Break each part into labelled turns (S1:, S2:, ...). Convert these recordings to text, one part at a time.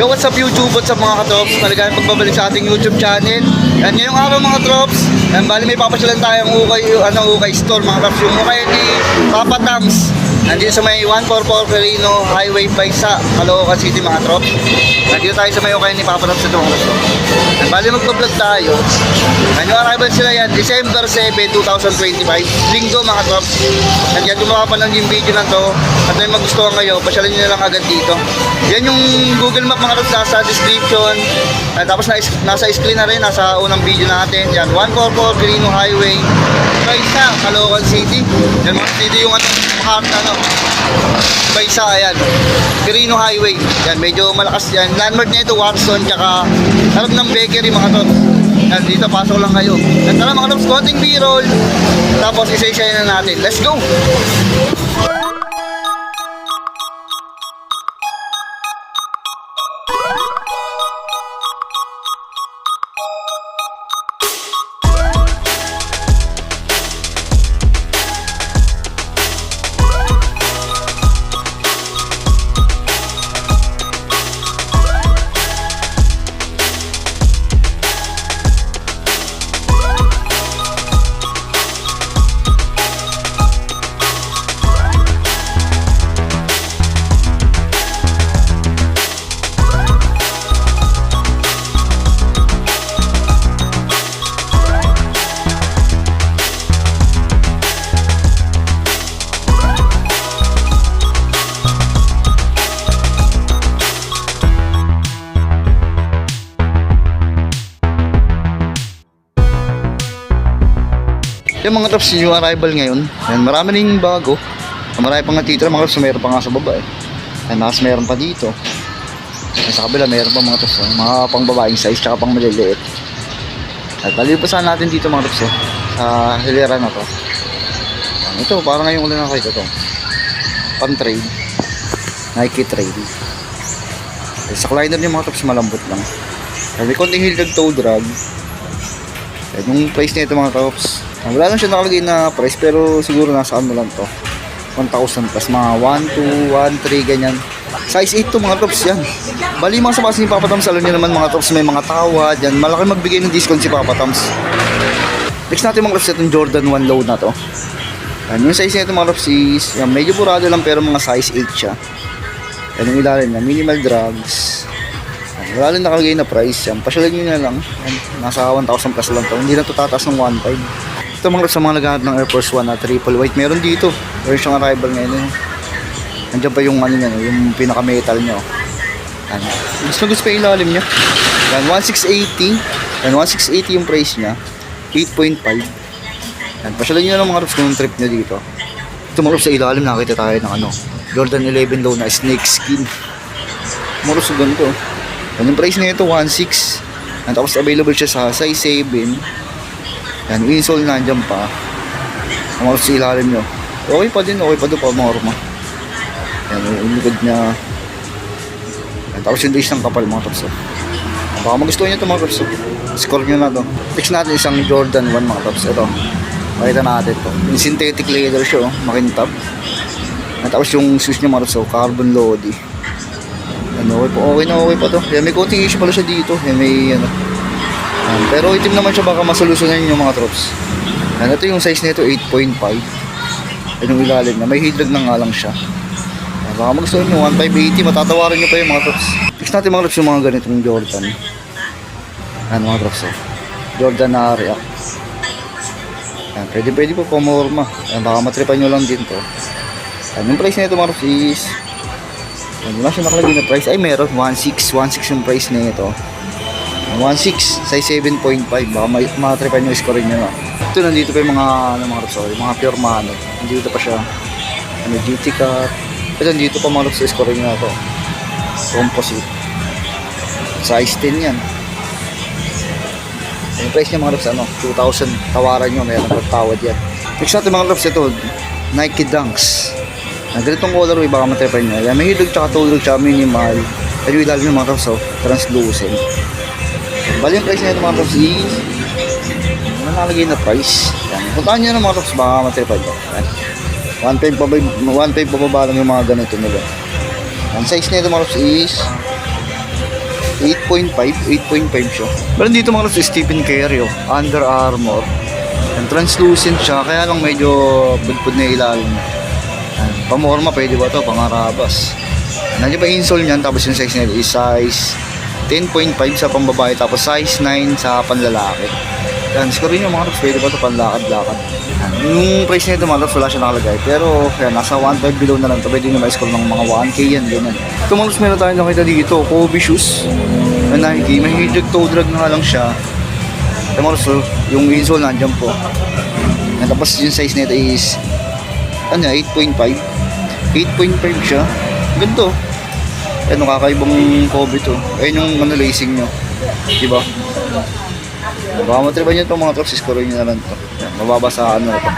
S1: Yo, what's up YouTube? What's up mga katrops? Maligayang pagbabalik sa ating YouTube channel. And ngayong araw mga trops, bali may papasyalan tayong ukay store mga trops. Yung ukay ni Papa Tams. Nandito sa may 144 Quirino Highway Paisa, Caloocan City mga trops. Nandito tayo sa may ukay ni Papa Tams ito mga trops. And bali magpa-vlog tayo. And yung arrival sila yan, December 7, 2025. Linggo mga trops. And yan, kung makapanood yung video na to at may magustuhan kayo, pasyalan nyo na lang agad dito. Yan yung Google Map mga trops, nasa description. At tapos nasa screen na rin, nasa unang video natin. Yan, 144 Quirino Highway Paisa, Caloocan City. Yan mga city yung heart Paisa, ayan, Quirino Highway. Yan, medyo malakas yan. Landmark niya ito, Watson, tsaka harap ng bakery mga trops. Yan, dito pasok lang kayo. Yan, tara mga trops, konting b-roll. Tapos isa-isa na natin. Let's go! Yung mga trops, yung arrival ngayon. Yan, marami rin bago. Marami pang natitira, mga trops, mayroon pa nga sa baba eh. Yan, mas mayroon pa dito. Yan, sa kabila, mayroon pa mga trops, mga pang babaeng size, tsaka pang maliliit. At palipasan natin dito mga trops, sa hilera na to. Yan, ito, parang ngayong ulan na kayo ito. Pan-trade. Nike trade. Yan, sa Kleiner yung mga trops, malambot lang. Yan, may konting hildag toe drag. Yan, yung price nito mga trops. Wala lang siya nakalagay na price pero siguro nasa ano lang to 1,000 plus mga 1, 2, 1, 3 ganyan. Size 8 to mga tops yan. Bali mga sa ni Papa Tams, alam nyo naman mga tops, may mga tawad yan. Malaki magbigay ng discount si Papa Tams. Next natin mga tops, itong Jordan 1 low na to. Yan, yung size nito mga tops is yan, medyo burado lang pero mga size 8 siya. Yan yung ilalim na minimal drugs. Yan, wala lang nakalagay na price yan. Pasyalan nyo na lang yan, nasa 1,000 plus lang to. Hindi na to tataas ng 1,500. Ito mga sa mga naghahanap ng Air Force 1 na triple white, meron dito. Meron siyang arrival ngayon. Nandiyan pa yung ano niya, yung pinaka metal niya. Gusto pa yung ilalim niya. Yan, 1,680. Yan, 1,680 yung price niya. 8.5. Yan, pasyalan niyo na mga roofs kung yung trip niya dito. Ito mga roofs sa ilalim, nakita tayo ng Jordan 11 low na snake skin. Mga roofs sa ganito. Yan, yung price niya ito, 1,600. Yan, tapos available siya sa size 7. Yan, insole na dyan pa. Ang mga sa ilalim nyo. Okay pa din, okay pa doon pa mga ruma. Yan, yung likod niya. Yan, tapos yung days ng kapal mga tops. Baka magustuhan nyo ito mga tops. Score nyo na to. Fix natin isang Jordan 1 mga tops. Ito, makita natin ito. Yung synthetic leather siya, makintab. Yan, tapos yung shoes nyo mga tops, carbon lodi. Yan, okay pa to. Yan, may coating issue pala siya dito. Yan, may pero itim naman siya, baka masolusyonan yung mga trops. Yan, ito yung size nito 8.5. Yan yung ilalim na may hidlag na nga lang siya. Yan, baka magustuhan nyo 1,580, matatawarin nyo pa yung mga trops. Fix natin mga trops yung mga ganitong Jordan. Yan mga trops Jordan na React. Yan, pwede po pamorma. Yan, baka matripan nyo lang din to. Yan, yung price nito mga trops is yan, wala siya nakalagay na price. Ay meron, 1,600 yung price nito. 1,600 size 7.5. Baka matripan yung score nyo na. Ito nandito pa yung mga sorry, mga pure mano. Nandito pa siya GT cut. Ito nandito pa mga sa score nyo na to. Composite size 10 yan. Yung price niya mga loves 2,000. Tawaran nyo, mayroon pagtawad yan. Next natin mga loves, ito Nike Dunks na ganitong colorway, baka matripan nyo. Yan, may hidog tsaka tulog tsaka minimal. Pero yung ilalim ng mga loves translucent. Bali yung price na ito mga tops is nakalagay na price. Yan. Puntaan nyo na mga tops, baka matripan nyo. 1,500 pa baba lang yung mga ganito nila. Ang size na ito mga tops is 8.5 siya. Meron dito mga si Stephen Curry, oh. Under Armour. And translucent siya, kaya lang medyo budpud na ilalim. Pamorma, pwede ba ito? Pangarabas. Nandiyan pa insole niyan, tapos yung size nila is size 10.5 sa pambabae, tapos size 9 sa panlalaki. Yan, score rin yung mga pwede ba ito panlakad-lakad. Yung price nito mga wala siya nakalagay, pero kaya nasa 1.5 below na lang ito, pwede nyo ma-score ng mga 1K yan, ganyan. Ito mga meron tayo nakita dito, Kobe shoes na Nike, may toe drag na nga lang siya. Ito mga yung insole nandiyan po. Yan, tapos yung size nito is 8.5 siya. Ganito. Ano kakaibang Kobe to. Ayun yung lacing nyo. Diba? Baka matripan nyo itong mga trucks, score nyo na lang to. Yan, mababa sa ano ito.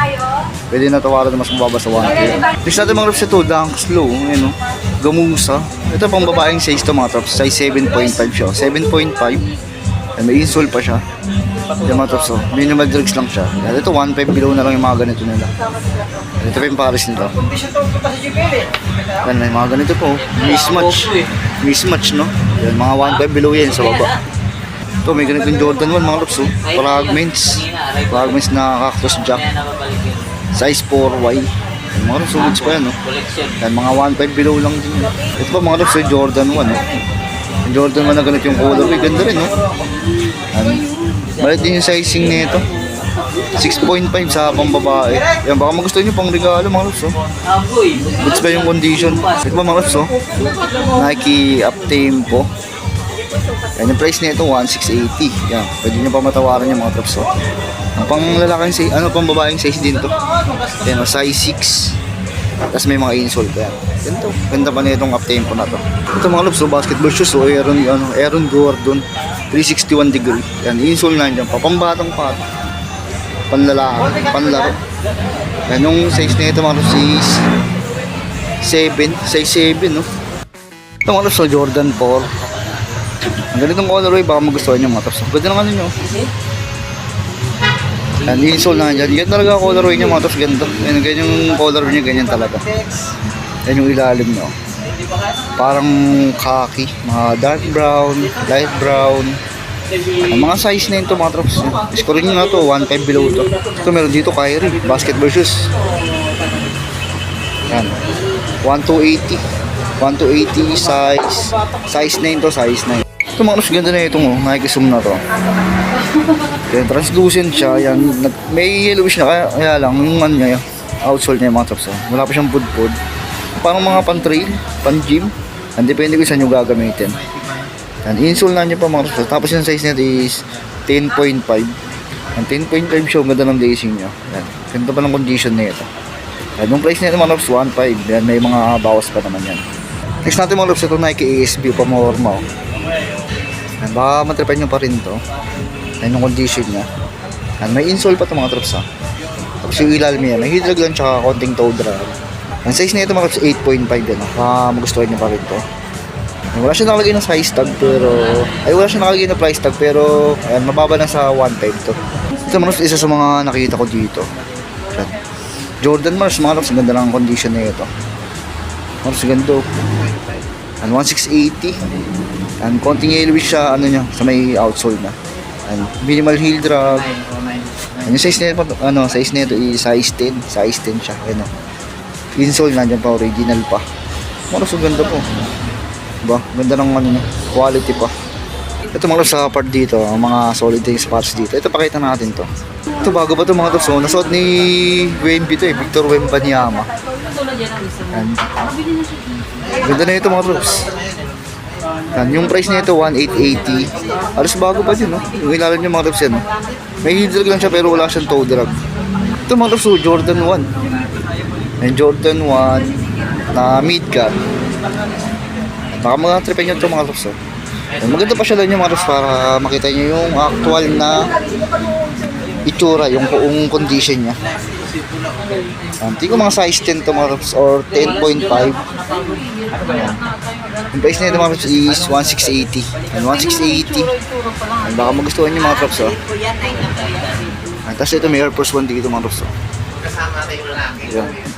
S1: Pwede na tawaran na mas mababa sa 1K. Next natin mga trucks ito, Dunk Slow. Ayun o. Gamusa. Ito pang babaeng size to mga trucks. Size 7.5 siya. 7.5. May insole pa siya. Yung mga trucks o. Minimal drugs lang siya. Yan, ito 1.5 below na lang yung mga ganito nila. Ito pa yung Paris nito. Yan, may mga ganito po. Mismatch, no? Yan, mga 1.5 below yan sa baba. Ito, may ganitong Jordan 1, mga lops, oh. Fragments na Cactus Jack. Size 4Y. Yan, mga lops, sumids pa yan, no? Yan, mga 1.5 below lang din. Ito pa, mga lops, Jordan 1, no? Yung Jordan 1 na ganito yung color. Ganda rin, no? Yan. Balit din yung sizing nito. 6.5 sa pambabae. Yan, baka magustuhan nyo pang regalo mga lops, oh. Goods ba yung condition? Ito ba mga lops, oh. Nike Uptempo. Yan, yung price nito 1,680. Yan, pwede nyo pa matawaran yung mga lops, oh. Ang pang lalaking size, pang babaeng size din to. Yan, size 6. Tapos may mga insole pa yan. Ganito, ganda pa na itong Uptempo na to. Ito mga lops, oh, basketball shoes, oh. Aaron Gordon 361 degree. Yan, insole na dyan, papambatang pa. Panlaro. Yan, yung size na ito mga lops is 7, size 7, no? Ito mga lops, Jordan 4. Ang ganitong colorway, baka magustuhan nyo mga lops. Ganda ng ano nyo. Yan, insole na dyan. Yan talaga colorway nyo mga lops, ganda. Yan, ganyan yung colorway nyo, ganyan talaga. Yan yung ilalim nyo. Parang khaki, mga dark brown, light brown. Ang mga size na ito mga trops, score nyo na to, 1.5 below to. Ito meron dito Kyrie, basketball shoes. Yan, 1,280. 1,280 size 9 to, size 9. Ito mga trops, ganda na itong Nike Zoom na to. Yan, translucent siya, yan, may yellowish na, kaya lang, yung ano niya, outsole niya mga trops. Wala pa siyang pudpud. Parang mga pan-trail, pan-gym. Depende kung saan nyo gagamitin. Yan, insole na nyo pa mga trops. Tapos yung size nito is 10.5. Yan, 10.5 siya, ganda ng lacing nyo. Yan, ganda pa ng condition nito. Yan, yung price nito mga trops, 1.5. Yan, may mga bawas pa naman yan. Next natin mga trops, ito Nike ASB, pamorma. Yan, baka matripan nyo pa rin to. Yan yung condition nya. Yan, may insole pa ito mga trops, ha. Tapos yung ilalim niya, may heat drag lang tsaka konting toe drag. Ang size nito mga trops, 8.5 din. Baka magustuhan nyo pa rin to. Wala siya nakalagay ng size tag pero wala siya nakalagay ng price tag pero ayan, mababa lang sa 1.5 to. Ito mga isa sa mga nakita ko dito. Ayan. Jordan Mars mga lops, ganda lang ang condition na ito. Mars ganda. Ano 1,680. Ang konting yellowish siya niya sa may outsole na. Ayan, minimal heel drag. Yung size nito size nito is size 10, size 10 siya. Ayan. Insole nandiyan pa, original pa. Mars ganda po. Diba? Ganda ng quality pa. Ito mga lops sa part dito, mga solid things parts dito. Ito pakita natin to. Ito bago pa to mga lops. Nasuot ni Wemby to Victor Wembanyama. Yan. Ganda na ito mga lops. Yan. Yung price nito 1,880. Alas bago pa din, no? Yung ilalim niya mga lops yan, no? May heel drag lang siya pero wala siyang toe drag. Ito mga lops, Jordan 1. Yan, Jordan 1 na mid-cap. Baka mga tripin nyo ito mga lops. Maganda pa siya lang yung mga lops para makita nyo yung actual na itsura, yung buong condition niya. Hindi ko mga size 10 to mga lops or 10.5. Yung price nito mga lops is 1,680. 1,680. Baka magustuhan nyo mga lops. Tapos ito may Air Force 1 dito mga lops.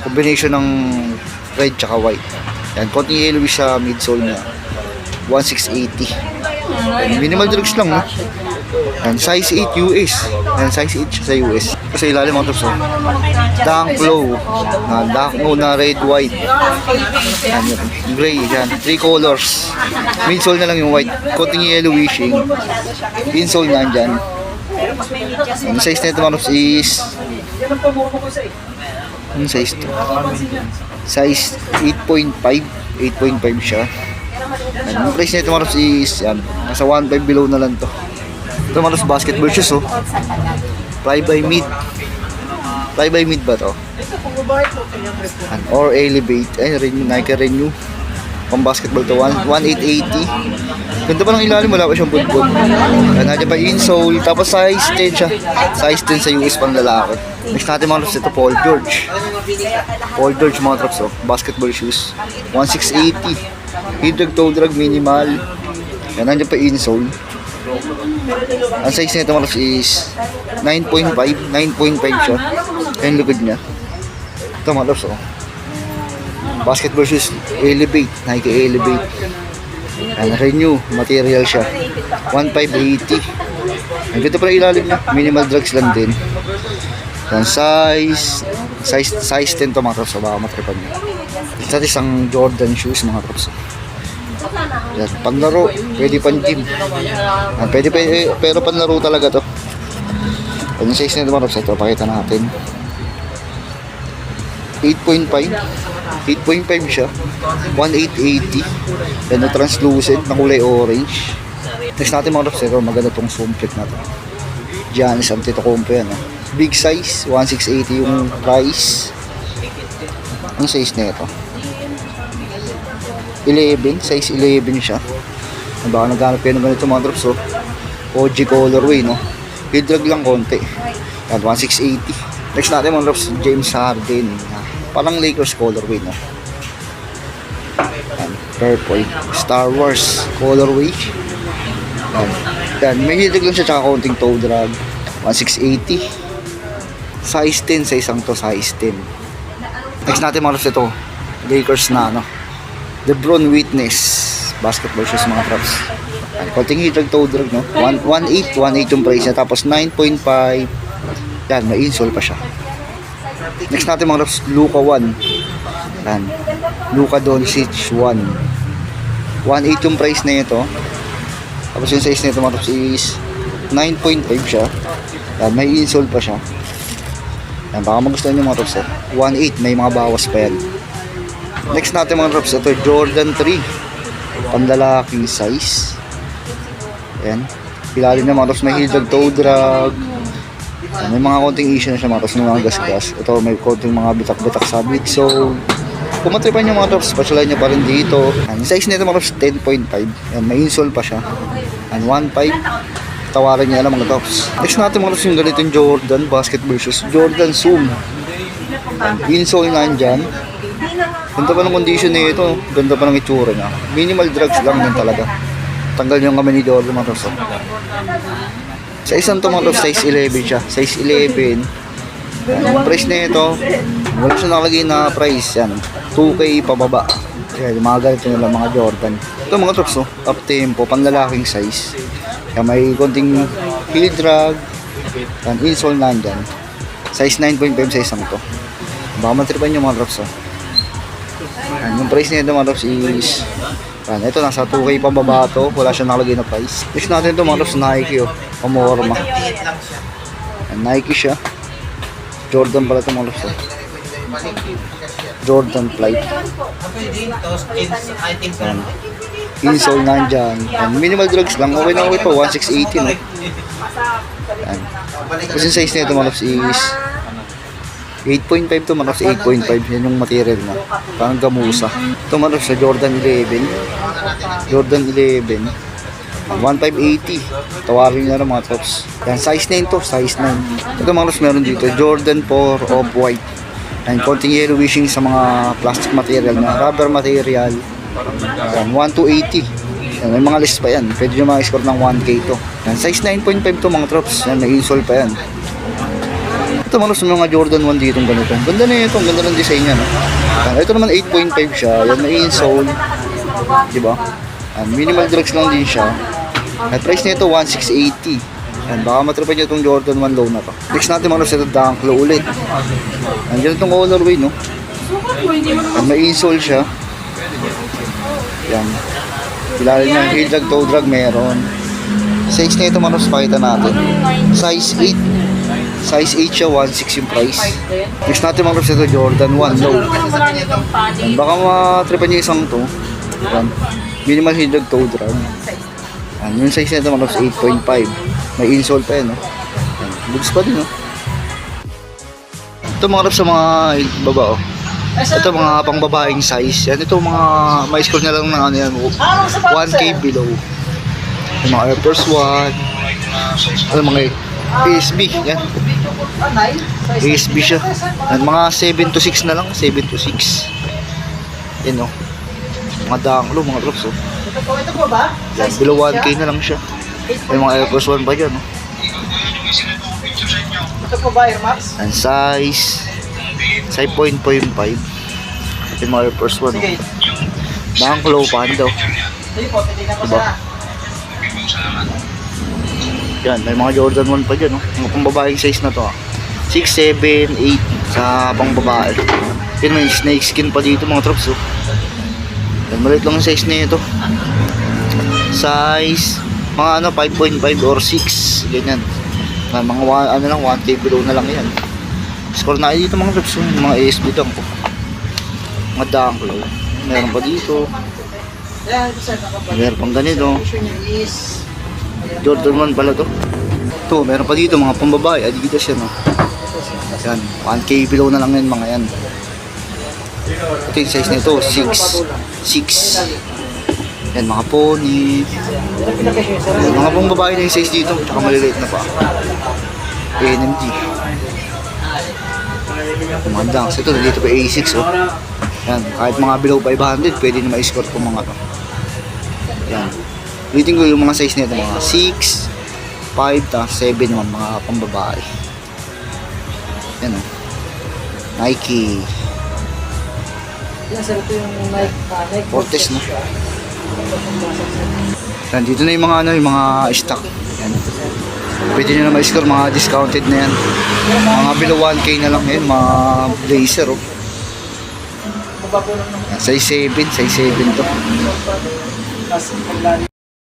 S1: Combination ng red tsaka white. Yan, konting yellowish sa midsole niya. 1,680. Yan, minimal drugs lang, no? Yan, size 8 US. Yan, size 8 siya sa US. Kasi ilalim mga tops, oh. Dunk flow. Dunk flow na red, white. Yan, yun. Gray, yan. 3 colors. Midsole na lang yung white. Konting yellow wishing. Insole na dyan. Yung size na ito mga tops is... Yung size to? Size 8.5. 8.5 siya. Yan, yung price na ito mga tops is... Yan. Nasa 1.5 below na lang to. Ito mga tops basketball shoes, oh. Fly by mid. Fly by mid ba to? Or elevate. Ay, renew, Nike renew. Pang basketball to, 1880. Ganda pa ng ilalim, wala pa siyang budbud. Nandiyan pa insole, tapos size 10 siya. Size 10 sa US pang lalaki. Next natin mga trops, ito Paul George. Paul George mga trops, oh. Basketball shoes. 1680. Heat toe drag minimal. Yan, nandiyan pa insole. Ang size nito mga trops is 9.5. 9.5 siya. Yan yung likod niya. Ito mga trops, oh. Basketball shoes, elevate, Nike elevate. And renew, material siya. 1580. Ang ganda pa na ilalim niya. Minimal drugs lang din. Yan, size 10 to mga trops, so baka matripan niya. Ito isang Jordan shoes mga trops. Yan, panlaro, pwede pan gym. Yan, pwede, pero panlaro talaga to. Yung size nito mga trops, ito, pakita natin. 8.5 siya. 1880. Yan na translucent na kulay orange. Next natin mga trops, ito maganda tong zoom check na to. Giannis Antetokounmpo yan, oh. Big size, 1680 yung price. Ang size na ito 11, size 11 siya. Baka naghanap kayo ng ganito mga trops, oh. OG colorway, no? Hidrag lang konti. Yan, 1680. Next natin mga trops, James Harden. Parang Lakers colorway, no? Yan, purple. Star Wars colorway. Yan, may hidrag lang siya tsaka konting toe drag. 1680. Size 10 sa isang to, size 10. Next natin mga trops, ito Lakers na, no? LeBron Witness basketball shoes mga trops. Konting hidrag toe drag, no? 1.8 yung price niya. Tapos 9.5. Yan, may insole pa siya. Next natin mga trops, Luka 1. Yan, Luka Doncic 1. 1.8 yung price na ito. Tapos yung size na ito mga trops is 9.5 siya. Yan, may insole pa siya. Yan, baka magustuhan nyo mga trops, eh. 1.8, may mga bawas pa yan. Next natin mga trops, ito Jordan 3. Pandalaking size. Yan, ilalim na mga trops, may hidrag toe drag. Yan, may mga konting issue na siya mga trops, may mga gas-gas. Ito may konting mga bitak-bitak sa big. So kung matripan nyo mga trops, pasyalain nyo pa rin dito. Yan, size nito mga trops 10.5. Yan, may insole pa siya. Yan, 1.5. Tawaran niya lang mga tops. Next natin mga tops yung ganitong Jordan basketball shoes. Jordan Zoom. Insole na dyan. Ganda pa ng condition na ito. Ganda pa ng itsura niya. Minimal drugs lang din talaga. Tanggal yung kami ni Jordan mga tops. Sa isang to mga tops, size 11 siya. Size 11. Yung price na ito, wala siya nakalagay na price. Yan, 2K pababa. Yan, yung mga ganito nila mga Jordan. Ito mga tops, oh, up tempo, panlalaking size. Kaya may konting heel drag. Yan, insole na dyan. Size 9.5 sa isang to. Baka matripan yung mga drops, oh. Yan, yung price nito mga drops is yan, ito nasa 2K pababa to. Wala siya nakalagay na price. Next natin ito mga drops, Nike, oh. Pamorma. Yan, Nike siya. Jordan pala ito mga drops, oh. Jordan Flight. Yan, insole nandyan. Yan, minimal drugs lang. Okay na okay pa. 1680 no. Yan. Kasi yung size nito mga loves is 8.5 to mga loves. 8.5. Yan yung material na. Parang gamusa. Ito mga loves sa Jordan 11. Jordan 11. 1580. Tawarin nyo na mga tops. Yan, size 9 to. Size 9. Ito mga loves meron dito. Jordan 4 off-white. Yan, konting yellow wishing sa mga plastic material na. Rubber material. Yan, 1 to 80. Yan, may mga list pa yan. Pwede nyo mga score ng 1K to. Yan, size 9.5 to mga drops. Yan, may insole pa yan. Ito mga mga Jordan 1 dito ganito. Ganda na ito. Ganda ng design niya. No? Yan, ito naman 8.5 siya. Yan, may insole. Diba? Yan, minimal drugs lang din siya. At price nito 1,680. Yan, baka matripan nyo itong Jordan 1 low na to. Next natin mga sa Dunk Low ulit. Nandiyan itong colorway, no? At may insole siya. Yan. Kilala niya, heel drag, toe drag meron. Size na ito mga pakita natin. Size 8. Size 8 siya, 1,600 yung price. Next natin mga sa Jordan 1 low. Yan, baka matripan nyo isang to. Yan. Minimal heel drag, toe drag. Yan, yung size na ito mga 8.5. May insole pa yan, no? Bugs pa din, no? Ito mga sa mga baba, oh. Ito mga pang babaeng size. Yan, ito mga may score na lang ng ano yan, 1K below. Yung mga Air Force 1. Ano mga ASB, yan. ASB siya. Yan, mga 7 to 6 na lang, 7 to 6. Yan, oh. Mga danglo, mga drops, oh.
S2: Ito po ba?
S1: Yan, below 1K na lang siya. May mga Air Force 1 pa dyan, no?
S2: Ito po ba, Air Max?
S1: And size 5.5. Yung mga Air Force 1, no?
S2: Sige.
S1: Dang low pa, daw.
S2: Sige po, titignan ko
S1: Diba?
S2: sana.
S1: Yan, may mga Jordan 1 pa dyan, no? Mga pambabaeng size na to, ah. 6, 7, 8 sa pangbabae. Yun, may snake skin pa dito, mga trops, oh. Yan, maliit lang yung size na ito. Size mga ano 5.5 or 6 ganyan na mga ano lang 1K below na lang yan. Score na dito mga reps, mga ASB lang po, mga danglo. Meron pa dito, meron pang ganito. Jordan 1 pala to. Ito meron pa dito mga pambabae, Adidas yan, no? Yan 1K below na lang yan mga yan. Ito yung size nito 6. Yan mga pony. Yan, mga pang babae na yung size dito. Tsaka maliliit na pa. NMG. Mga dunks. Ito dito pa A6, oh. Yan. Kahit mga below 500 pwede na ma-score po mga to. Yan. Ulitin ko yung mga size nito. Mga 6, 5, 7 naman mga pang babae. Yan, oh. Nike.
S2: Yan, sir, ito yung Nike
S1: Fortes, no? Yan, dito na yung mga ano, yung mga stock. Yan. Pwede nyo na ma-score mga discounted na yan. Mga below 1K na lang yan, mga blazer, oh. Yan, size 7 to.